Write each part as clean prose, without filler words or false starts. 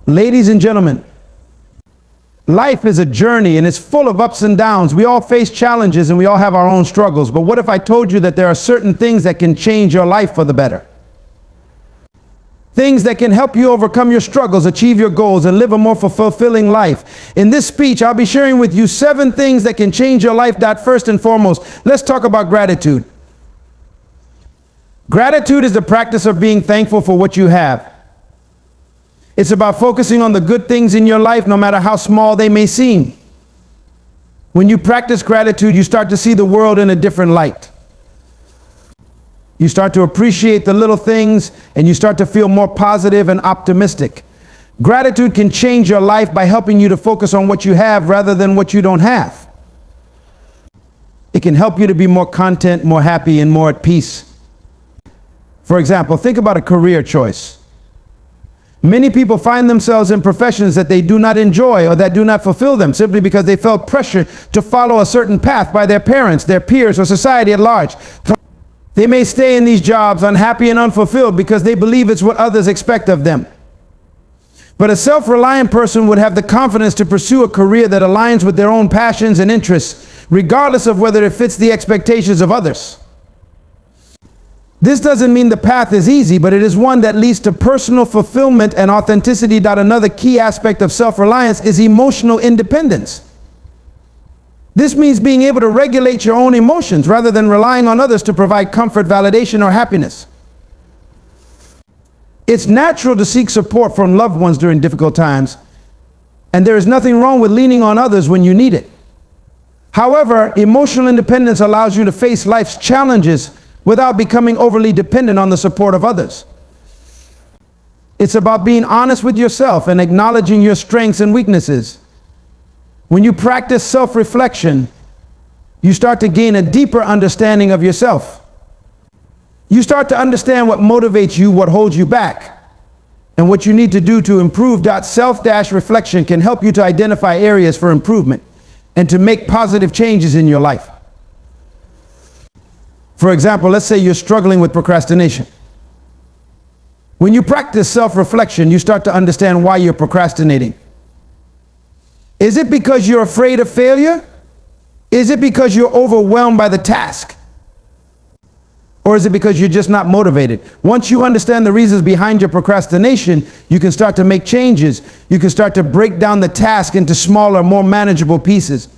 Ladies and gentlemen, life is a journey and it's full of ups and downs. We all face challenges and we all have our own struggles. But what if I told you that there are certain things that can change your life for the better? Things that can help you overcome your struggles, achieve your goals, and live a more fulfilling life. In this speech, I'll be sharing with you 7 things that can change your life. First and foremost, let's talk about gratitude. Gratitude is the practice of being thankful for what you have. It's about focusing on the good things in your life, no matter how small they may seem. When you practice gratitude, you start to see the world in a different light. You start to appreciate the little things and you start to feel more positive and optimistic. Gratitude can change your life by helping you to focus on what you have rather than what you don't have. It can help you to be more content, more happy, and more at peace. For example, think about a career choice. Many people find themselves in professions that they do not enjoy or that do not fulfill them simply because they felt pressure to follow a certain path by their parents, their peers, or society at large. They may stay in these jobs unhappy and unfulfilled because they believe it's what others expect of them. But a self-reliant person would have the confidence to pursue a career that aligns with their own passions and interests, regardless of whether it fits the expectations of others. This doesn't mean the path is easy, but it is one that leads to personal fulfillment and authenticity. Another key aspect of self-reliance is emotional independence. This means being able to regulate your own emotions rather than relying on others to provide comfort, validation, or happiness. It's natural to seek support from loved ones during difficult times, and there is nothing wrong with leaning on others when you need it. However, emotional independence allows you to face life's challenges without becoming overly dependent on the support of others. It's about being honest with yourself and acknowledging your strengths and weaknesses. When you practice self-reflection, you start to gain a deeper understanding of yourself. You start to understand what motivates you, what holds you back, and what you need to do to improve. Self-reflection can help you to identify areas for improvement and to make positive changes in your life. For example, let's say you're struggling with procrastination. When you practice self-reflection, you start to understand why you're procrastinating. Is it because you're afraid of failure? Is it because you're overwhelmed by the task? Or is it because you're just not motivated? Once you understand the reasons behind your procrastination, you can start to make changes. You can start to break down the task into smaller, more manageable pieces.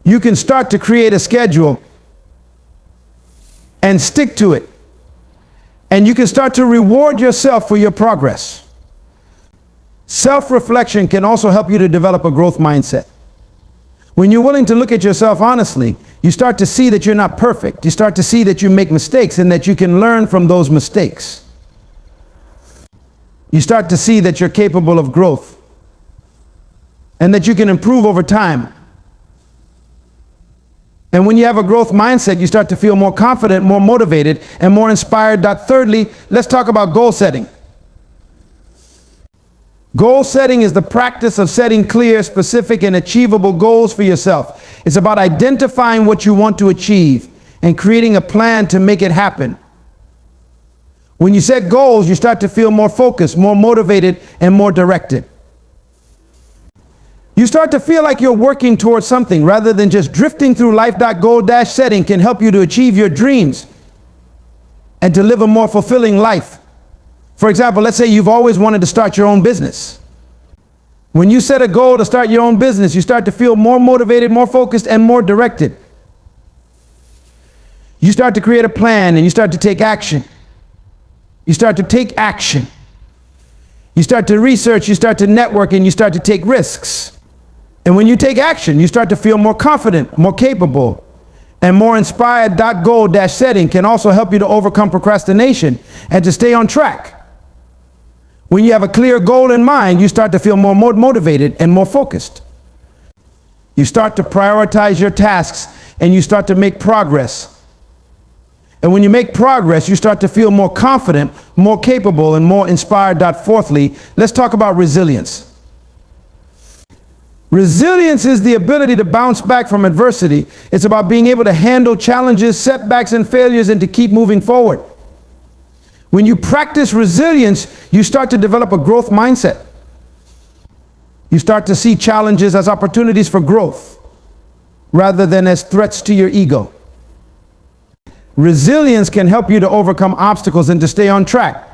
You can start to create a schedule and stick to it. And you can start to reward yourself for your progress. Self-reflection can also help you to develop a growth mindset. When you're willing to look at yourself honestly, you start to see that you're not perfect. You start to see that you make mistakes and that you can learn from those mistakes. You start to see that you're capable of growth and that you can improve over time. And when you have a growth mindset, you start to feel more confident, more motivated, and more inspired. Thirdly, let's talk about goal setting. Goal setting is the practice of setting clear, specific, and achievable goals for yourself. It's about identifying what you want to achieve and creating a plan to make it happen. When you set goals, you start to feel more focused, more motivated, and more directed. You start to feel like you're working towards something rather than just drifting through life. Goal setting can help you to achieve your dreams and to live a more fulfilling life. For example, let's say you've always wanted to start your own business. When you set a goal to start your own business, you start to feel more motivated, more focused, and more directed. You start to create a plan and you start to take action. You start to take action. You start to research, you start to network, and you start to take risks. And when you take action, you start to feel more confident, more capable, and more inspired. Goal setting can also help you to overcome procrastination and to stay on track. When you have a clear goal in mind, you start to feel more motivated and more focused. You start to prioritize your tasks and you start to make progress. And when you make progress, you start to feel more confident, more capable, and more inspired. Fourthly, let's talk about resilience. Resilience is the ability to bounce back from adversity. It's about being able to handle challenges, setbacks, and failures and to keep moving forward. When you practice resilience, you start to develop a growth mindset. You start to see challenges as opportunities for growth rather than as threats to your ego. Resilience can help you to overcome obstacles and to stay on track.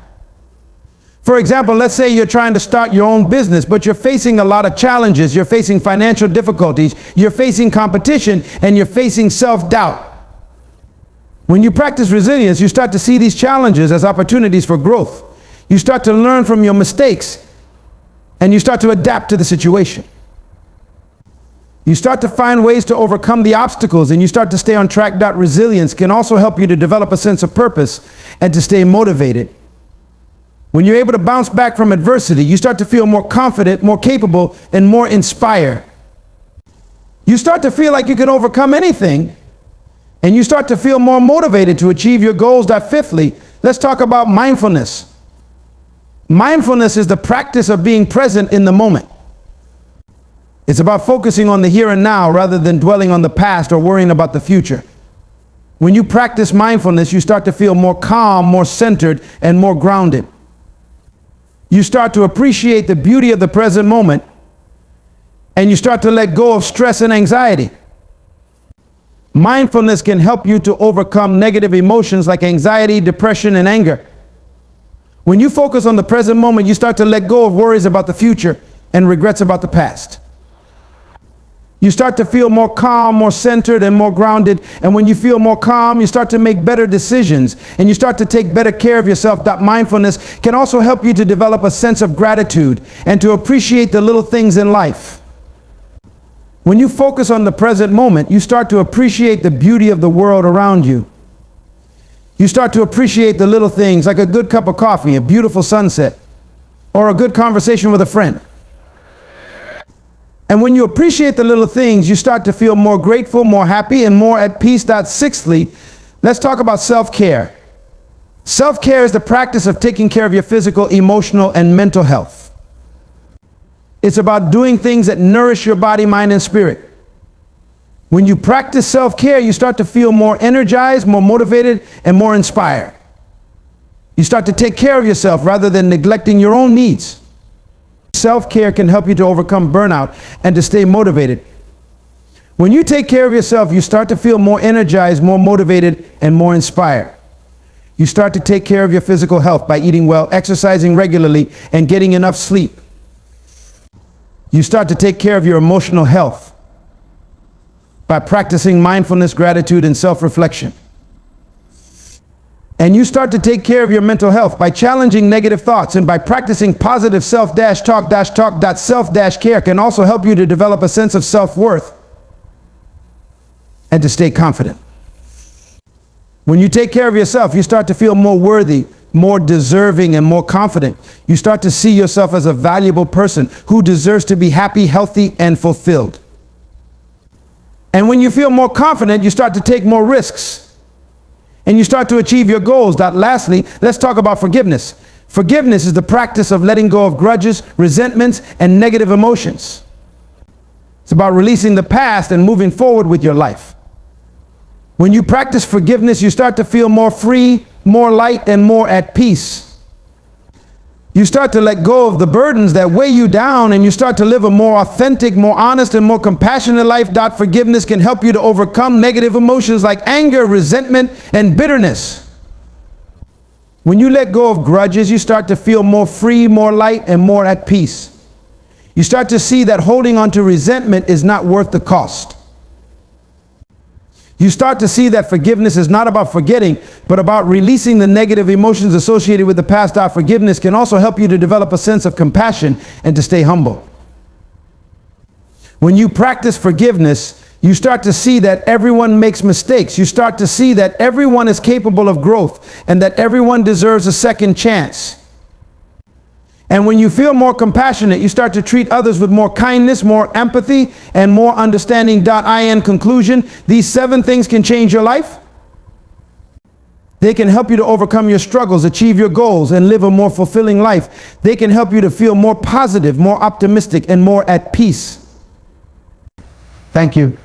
For example, let's say you're trying to start your own business, but you're facing a lot of challenges. You're facing financial difficulties, you're facing competition, and you're facing self-doubt. When you practice resilience, you start to see these challenges as opportunities for growth. You start to learn from your mistakes, and you start to adapt to the situation. You start to find ways to overcome the obstacles, and you start to stay on track. Resilience can also help you to develop a sense of purpose and to stay motivated. When you're able to bounce back from adversity, you start to feel more confident, more capable, and more inspired. You start to feel like you can overcome anything, and you start to feel more motivated to achieve your goals. Fifthly, let's talk about mindfulness. Mindfulness is the practice of being present in the moment. It's about focusing on the here and now rather than dwelling on the past or worrying about the future. When you practice mindfulness, you start to feel more calm, more centered, and more grounded. You start to appreciate the beauty of the present moment, and you start to let go of stress and anxiety. Mindfulness can help you to overcome negative emotions like anxiety, depression, and anger. When you focus on the present moment, you start to let go of worries about the future and regrets about the past. You start to feel more calm, more centered, and more grounded. And when you feel more calm, you start to make better decisions, and you start to take better care of yourself. Mindfulness can also help you to develop a sense of gratitude and to appreciate the little things in life. When you focus on the present moment, you start to appreciate the beauty of the world around you. You start to appreciate the little things like a good cup of coffee, a beautiful sunset, or a good conversation with a friend. And when you appreciate the little things, you start to feel more grateful, more happy, and more at peace. Sixthly, let's talk about self-care. Self-care is the practice of taking care of your physical, emotional, and mental health. It's about doing things that nourish your body, mind, and spirit. When you practice self-care, you start to feel more energized, more motivated, and more inspired. You start to take care of yourself rather than neglecting your own needs. Self-care can help you to overcome burnout and to stay motivated. When you take care of yourself, you start to feel more energized, more motivated, and more inspired. You start to take care of your physical health by eating well, exercising regularly, and getting enough sleep. You start to take care of your emotional health by practicing mindfulness, gratitude, and self-reflection. And you start to take care of your mental health by challenging negative thoughts and by practicing positive self-talk. Self-care can also help you to develop a sense of self-worth and to stay confident. When you take care of yourself, you start to feel more worthy, more deserving, and more confident. You start to see yourself as a valuable person who deserves to be happy, healthy, and fulfilled. And when you feel more confident, you start to take more risks. And you start to achieve your goals. Lastly, let's talk about forgiveness. Forgiveness is the practice of letting go of grudges, resentments, and negative emotions. It's about releasing the past and moving forward with your life. When you practice forgiveness, you start to feel more free, more light, and more at peace. You start to let go of the burdens that weigh you down, and you start to live a more authentic, more honest, and more compassionate life. Forgiveness can help you to overcome negative emotions like anger, resentment, and bitterness. When you let go of grudges, you start to feel more free, more light, and more at peace. You start to see that holding on to resentment is not worth the cost. You start to see that forgiveness is not about forgetting, but about releasing the negative emotions associated with the past. Forgiveness can also help you to develop a sense of compassion and to stay humble. When you practice forgiveness, you start to see that everyone makes mistakes. You start to see that everyone is capable of growth and that everyone deserves a second chance. And when you feel more compassionate, you start to treat others with more kindness, more empathy, and more understanding. In conclusion, these 7 things can change your life. They can help you to overcome your struggles, achieve your goals, and live a more fulfilling life. They can help you to feel more positive, more optimistic, and more at peace. Thank you.